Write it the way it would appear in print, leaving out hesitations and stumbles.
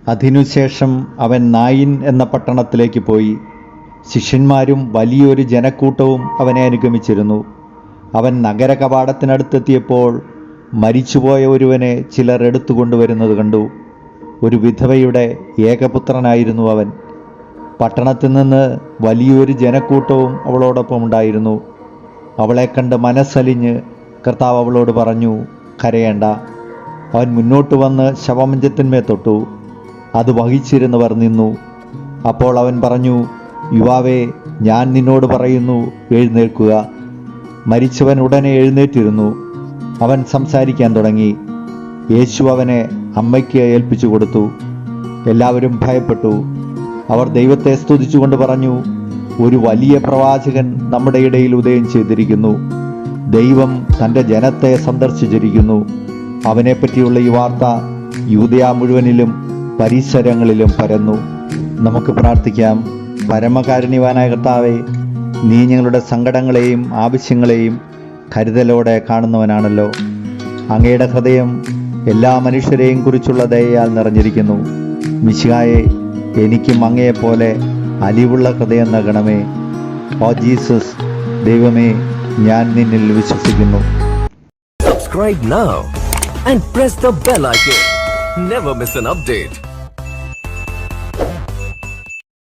അതിനുശേഷം അവൻ നായിൻ എന്ന പട്ടണത്തിലേക്ക് പോയി. ശിഷ്യന്മാരും വലിയൊരു ജനക്കൂട്ടവും അവനെ അനുഗമിച്ചിരുന്നു. അവൻ നഗര കവാടത്തിനടുത്തെത്തിയപ്പോൾ മരിച്ചുപോയ ഒരുവനെ ചിലർ എടുത്തുകൊണ്ടുവരുന്നത് കണ്ടു. ഒരു വിധവയുടെ ഏകപുത്രനായിരുന്നു അവൻ. പട്ടണത്തിൽ നിന്ന് വലിയൊരു ജനക്കൂട്ടവും അവളോടൊപ്പം ഉണ്ടായിരുന്നു. അവളെ കണ്ട് മനസ്സലിഞ്ഞ് കർത്താവ് അവളോട് പറഞ്ഞു, കരയേണ്ട. അവൻ മുന്നോട്ട് വന്ന് ശവമഞ്ചത്തിന്മേൽ തൊട്ടു. അത് വഹിച്ചിരുന്നവർ നിന്നു. അപ്പോൾ അവൻ പറഞ്ഞു, യുവാവേ, ഞാൻ നിന്നോട് പറയുന്നു, എഴുന്നേൽക്കുക. മരിച്ചവൻ ഉടനെ എഴുന്നേറ്റിരുന്നു. അവൻ സംസാരിക്കാൻ തുടങ്ങി. യേശു അവനെ അമ്മയ്ക്ക് ഏൽപ്പിച്ചു കൊടുത്തു. എല്ലാവരും ഭയപ്പെട്ടു. അവർ ദൈവത്തെ സ്തുതിച്ചുകൊണ്ട് പറഞ്ഞു, ഒരു വലിയ പ്രവാചകൻ നമ്മുടെ ഇടയിൽ ഉദയം ചെയ്തിരിക്കുന്നു. ദൈവം തൻ്റെ ജനത്തെ സന്ദർശിച്ചിരിക്കുന്നു. അവനെപ്പറ്റിയുള്ള ഈ വാർത്ത യൂദയ മുഴുവനിലും പരിസരങ്ങളിലും പരന്നു. നമുക്ക് പ്രാർത്ഥിക്കാം. പരമകാരുണ്യവാനായ കർത്താവേ, നീ ഞങ്ങളുടെ സങ്കടങ്ങളെയും ആവശ്യങ്ങളെയും കരുതലോടെ കാണുന്നവനാണല്ലോ. അങ്ങയുടെ ഹൃദയം എല്ലാ മനുഷ്യരെയും കുറിച്ചുള്ള ദയയാൽ നിറഞ്ഞിരിക്കുന്നു. മിശിഹായെ, എനിക്കും അങ്ങയെപ്പോലെ അലിവുള്ള ഹൃദയം നൽകണമേ. ഓ ജീസസ്, ദൈവമേ, ഞാൻ നിന്നിൽ വിശ്വസിക്കുന്നു. Subscribe now and press the bell icon. Never miss an update.